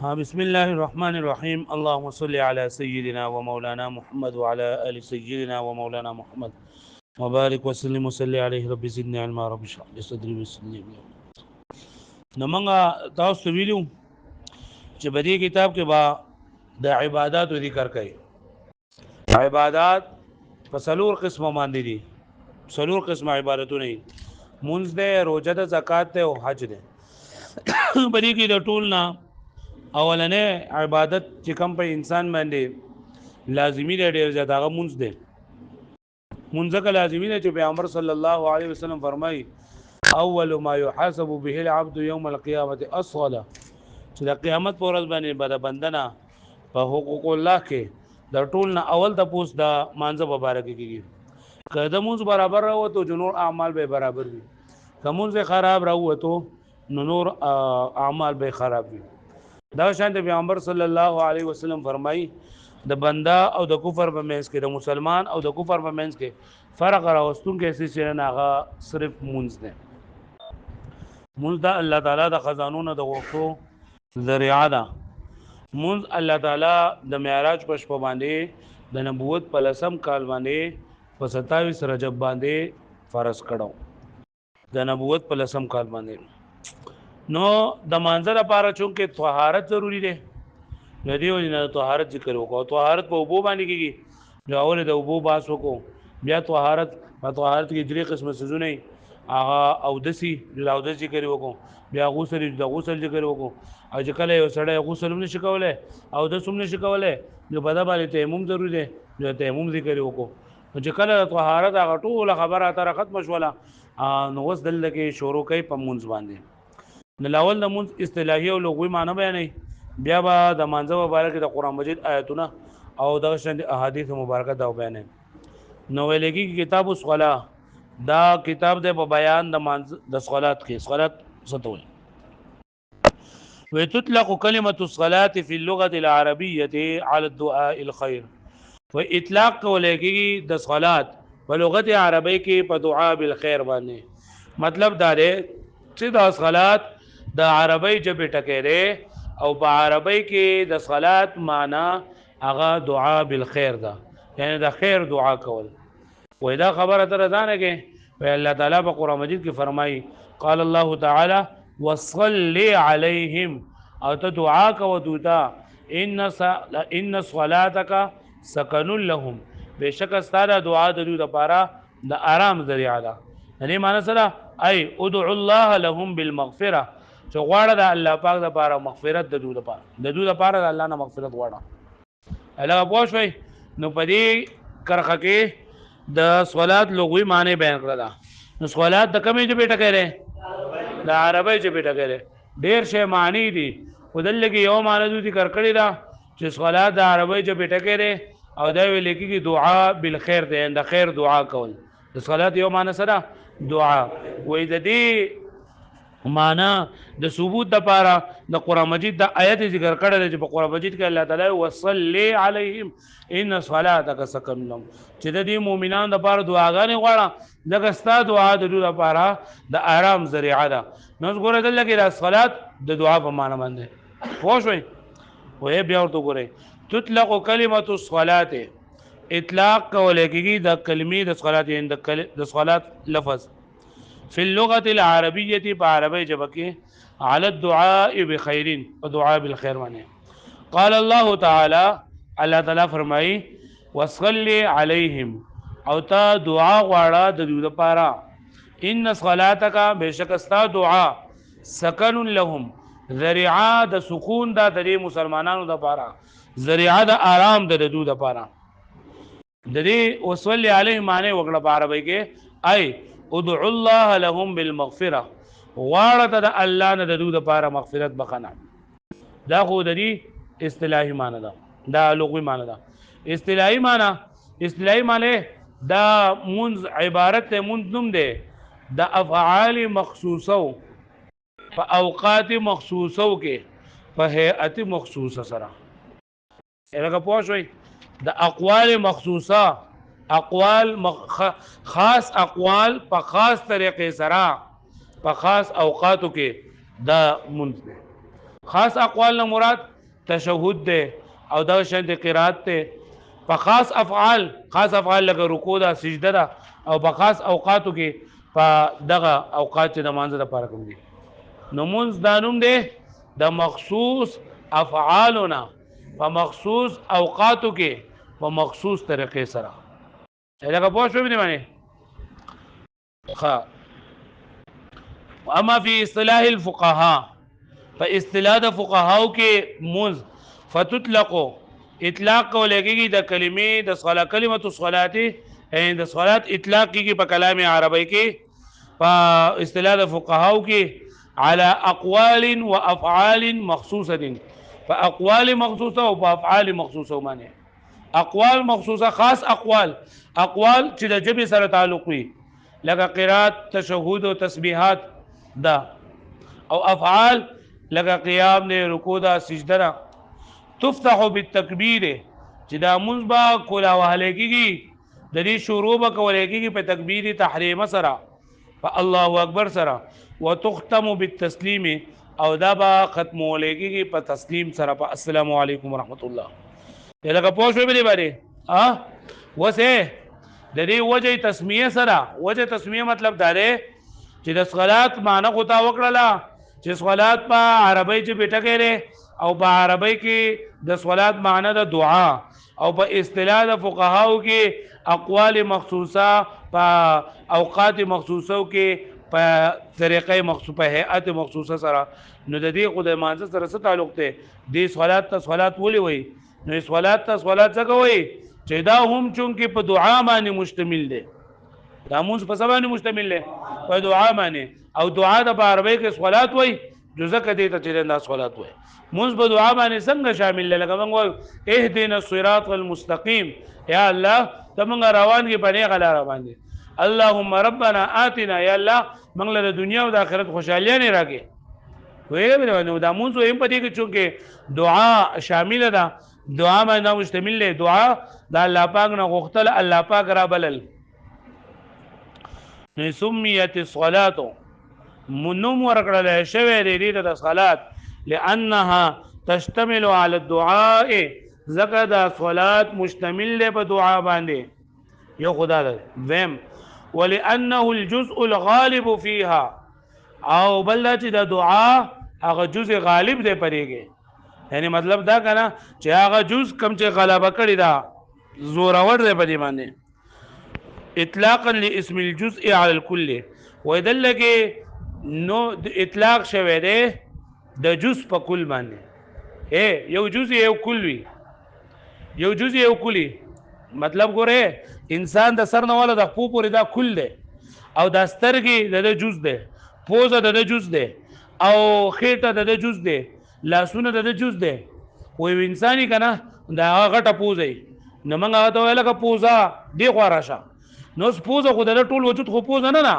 بسم الله الرحمن الرحيم اللهم صل على سيدنا ومولانا محمد وعلى آل سيدنا ومولانا محمد وبارك وسلم وصلي عليه رب زدني علما رب اشرح لي صدري ويسر لي امري نو موږ تاسو ته ویلو چې په دې کتاب کې با د عبادت ذکر کوي عبادت په څلور قسمه باندې دي څلور قسمه عبادتونه دي منځ ده روزه ده زکات ده او حج ده په دې کې د ټول نه اولنې عبادت چې کوم په انسان باندې لازمی دی ډېر زیات هغه مونږ دی مونږ که لازمی دی چې پیغمبر صلی الله علیه وسلم فرمایي اول ما يحاسب به العبد يوم القيامه الصلاه چې د قیامت پر ورځ باندې بد بندنه په حقوق الله کې د ټول نه اول د پوس د مانځه مبارک کیږي کله مونږ برابر راوته جنور اعمال به برابر وي کومځ خراب راوته نور اعمال به خراب وي دا شان د پیغمبر صلی الله علیه وسلم فرمایي د بندا او د کفر په منځ کې د مسلمان او د کفر په منځ کې فرق راوستون کې څه چې نه هغه صرف مونږ نه مونږ د الله تعالی د خزانو نه د غوښتو ذریعہ ده مونږ الله تعالی د معراج په شپه باندې د نبوت په لسم کال باندې په 27 رجب باندې فرض کړو د نبوت په لسم کال باندې نو د مانځه لپاره چونکه طهارت ضروری دی نو دیو نه طهارت ذکر وکړو طهارت په اوبو باندې کیږي نو اول د اوبو باس وکړو بیا طهارت په طهارت کې درې قسمه سيزونه هغه او دسي او د ذکر وکړو بیا غسل د غسل ذکر وکړو او چې کله یو سړی غسل هم نشي کولای او د سم نشي کولای نو په دا باندې تیمم ضروری دی نو تیمم ذکر وکړو چې کله طهارت هغه ټول خبره تر ختم شوله نو وس دل کې شروع کوي په مونږ باندې نو لاول د مونږ اصطلاحي او لغوي معنی بیانې بیا به د مانځه مبارک د قران مجید آیتونه او د شند احادیث مبارکه دا بیانې نو ولګي کتاب الصلاه دا کتاب د بیان د مانځه د صلات کې صلات ستوي وتطلق كلمه الصلاه في اللغه العربيه على الدعاء الخير واطلاق ولګي د صلات په لغت عربی کې په دعا بالخير باندې مطلب دا دی چې د صلات د عربی جبه ټکې ده او په عربی کې د صلات معنی هغه دعا بالخير ده یعنی د خیر دعا کول وې دا خبره تر ځانه کې په الله تعالی په قران مجید کې فرمایي قال الله تعالی وصل عليهم او ته دعا کو دوتا ان صلاتك سكن لهم بشک ستاره دعا د دوی لپاره د آرام ذریعہ ده یعنی معنی سره ای ادعو الله لهم بالمغفره چې غواړه د الله پاک لپاره مغفرت د دوی لپاره د الله نه مغفرت غواړه الله پوښوي نو پدې کرخه کې د صلات لغوي معنی بیان کړل نو صلات د کومې جبه ټکې ده د عربی جبه ټکې ده ډېر شی معنی دي ودلګي یو معنی دوی ذکر کړی دا چې صلات د عربی جبه ټکې ده او دا ویل کېږي دعا بالخير ده د خیر دعا کول د صلات یو معنی سره دعا وې د دې معنا د ثبوت د پاره د قران مجید د آیت ذکر کړل چې په قران مجید کې الله تعالی وصلی علیهم ان صلاتک سکن لهم چې د دې مؤمنانو د پاره دعاګانې غواړه دغه ستا دعا د دوی لپاره د آرام ذریعہ ده نو ګوره دلته د صلات د دعا په معنا باندې پوښوي وې بیا ورته ګوره تطلق کلمه الصلاه اطلاق کولای کېږي د کلمې د صلات د صلات لفظ في اللغه العربيه بعربي جبكي على الدعاء بخير ودعاء بالخير معنی قال الله تعالى الله تعالی فرمایي وصلي عليهم او تا دعا غواړه د دوی لپاره ان صلاتك بشکستا دعا سکن لهم ذریعہ د سکون د مسلمانانو لپاره ذریعہ د آرام د دوی لپاره د دې وصلی علیه معنی وکړه په عربی کې ای ادعو الله لهم بالمغفره غواړه د الله نه د دوی لپاره مغفرت بخنه دا خو د دې اصطلاحي معنی ده دا لغوي معنی ده اصطلاحي معنی دا منز عبارت منز نوم ده د افعال مخصوصه په اوقات مخصوصه کې په هيئت مخصوصه سره هغه پوښوي د اقوال مخصوصه اقوال خاص اقوال په خاص طریقې سره په خاص اوقاتو کې دا منځ خاص اقوال نه مراد تشهد ده او دا شان د قرات ته په خاص افعال لکه رکوع دا سجده دا او په خاص اوقاتو کې په دغه اوقات د مانځه لپاره کوم دي نو مونږ دا نوم دی د مخصوص افعالنا په مخصوص اوقاتو کې په مخصوص طریقې سره لکه پوه شو باندې اما فی اصطلاح الفقهاء فاصطلاح د فقهاو کې مونږ فتطلق اطلاق کولېږي د کلمې د صلاه کلمه الصلاه د صلات اطلاق کیږي په کلام عربی کې په اصطلاح د فقهاو کې على اقوال وافعال مخصوصه فاقوال مخصوصه او افعال مخصوصه معنی اقوال مخصوصه خاص اقوال چې د جبه سره تعلق وي لکه قرات تشهود او تسبیحات دا او افعال لکه قیام نه رکوع دا سجده دا تفتح بالتکبیر چې دا منځ با کولا وهله کیږي د دې شروع به کولای کیږي په تکبیر تحریم سره په الله اکبر سره وتختم بالتسلیم او دا به ختمول کیږي په تسلیم سره په السلام علیکم ورحمت الله دغه پوه شو به باندې وسه د دې وجه تسمیه سره وجه تسمیه مطلب دا دی چې د صلات معنی غوتا وکړه چې صلات په عربی کې بیٹکه او په عربی کې د صلات معنی د دعا او په اصطلاح د فقهاو کې اقوال مخصوصه په اوقات مخصوصه کې په طریقې مخصوصه په هيئت مخصوصه سره نو د دې خدای مانځ سره څه تعلق دی د صلات ته صلات ولي وي نو صلات ته صلات څه کوي چې دا هم چونکې په دعا باندې مشتمل دی دا موږ په سبا باندې مشتمل دی په دعا باندې او دعا د عربی کې صلات وای جزء کدی ته چې دا صلات وای موږ په دعا باندې څنګه شامل لګا موږ اهدنا الصراط المستقيم یا الله تمنګ روان کې باندې غلا روان دي اللهم ربنا آتنا یا الله موږ له دنیا او د آخرت خوشالۍ نه راکې وایي نو دا موږ هم پدې کې چې دعا شامل ده دعا باندې مشتمل دی دعا د الله پاک نه غوښتل الله پاک را بلل نو سمیت الصلاه منوم ورکړل شوی دی د صلات لانها تشتمل على الدعاء زکه د صلات مشتمل دی په دعا باندې یو خدا ده ویم ولانه الجزء الغالب فيها او بل چې د دعا هغه جزء غالب دی پرېږي یعنی مطلب دا کنه چې هغه جز کم چې غلبه کړی دا زورور دی په دې باندې اطلاقا لاسم الجزء على الكل ويدل کې نو اطلاق شوی دی د جز په کل باندې یو جز یو کل وی یو جز یو کلی مطلب ګوره انسان د سر نه والا د خپو پورې دا کل دی او د سترګې د جز دی پوزه د جز دی او خېټه د جز دی لاسونه د جز دی وې انساني کنه دا غټه پوزه نو موږ هغه ته ویل که پوزه دی خوا راشه نو پوزه خو د ټول وجود خو پوزه نه نه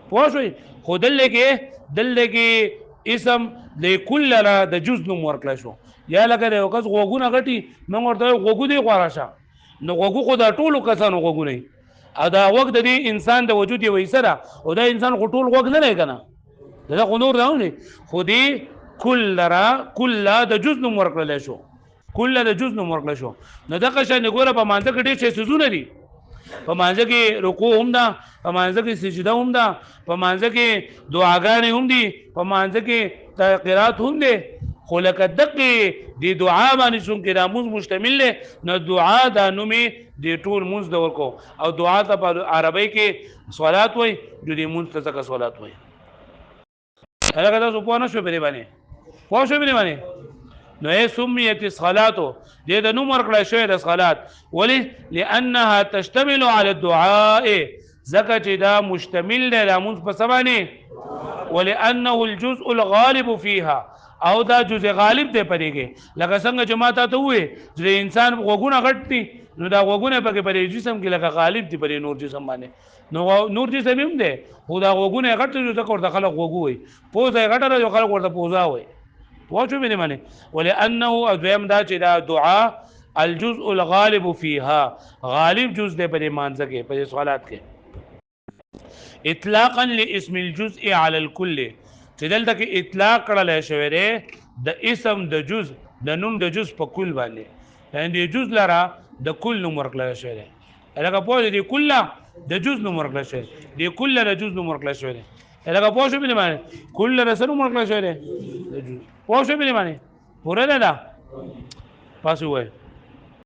پوه شوئ خو دلته کې اسم د کل را د جز نوم ورکړی شو یا لکه د یو کس غوږونه غټي موږ ورته غوږو دی خوا راشه نو غوږو خو د ټولو کسانو غوږونه او دا وخت د دې انسان د وجود یو حصه ده او دا انسان خو ټول غوږ نه دی که نه دا خو نور ده نه خو دې کل د جز نوم ورکړلی شو کل د جز نوم ورکړلی شو نو دغه شان ګوره په مانځه کې ډېر شی څیزونه دي په مانځه کې رکوع هم ده په مانځه کې سجده هم ده په مانځه کې دعاګانې هم دي په مانځه کې قرات هم دی خو لکه دقې د دعا باندې څومره دا مونځ مشتمل دی نو دعا دا نومې د ټول مونځ د ورکو او دعا ته په عربی کې صلات وایي جو د مونځ ته ځکه صلات وایي هغه تاسو پوه نه شوئ په دې باندې پوه شوئ په دې باندې نو سمیت الصلاه دې د نوم ورکړی شوی د صلات ولې لانها تشتمل على الدعاء ځکه چې دا مشتمل دی د مونځ په څه باندې ولانه الجزء الغالب فيها او دا جزء غالب دی پرېږي لکه څنګه چې ما تا ته ووایې چې انسان غوږونه غټ دي نو دا غوږونه پکې پرې جسم کې لکه غالب دي پرې نور جسم باندې نو نور جسم هم دی خو دا غوږونه غټ دي ځکه ورته خلک غوږو وایي پوزه یې غټه ده خلک ورته پوزه وایي پوه شوې مې باندې ولانه دویم دا چې دا دعا الجزء الغالب فيها غالب جز دی پرې مانځه کې پرې صلات کې اطلاقا لاسم الجزء على الكل چې دلته کې اطلاق کړل شوی دی د اسم د جز د نوم د جز په کل باندې یعنی د جز لرا د کل نوم ورکړل شوی دی لکه پوه دی کله د جز نوم ورکړل شوی دی کله د جز نوم ورکړل شوی دی لکه پوه شو بلی باندې کله د سر نوم ورکړل شوی دی د جز پوه شو بلی باندې پوره ده پاسو وای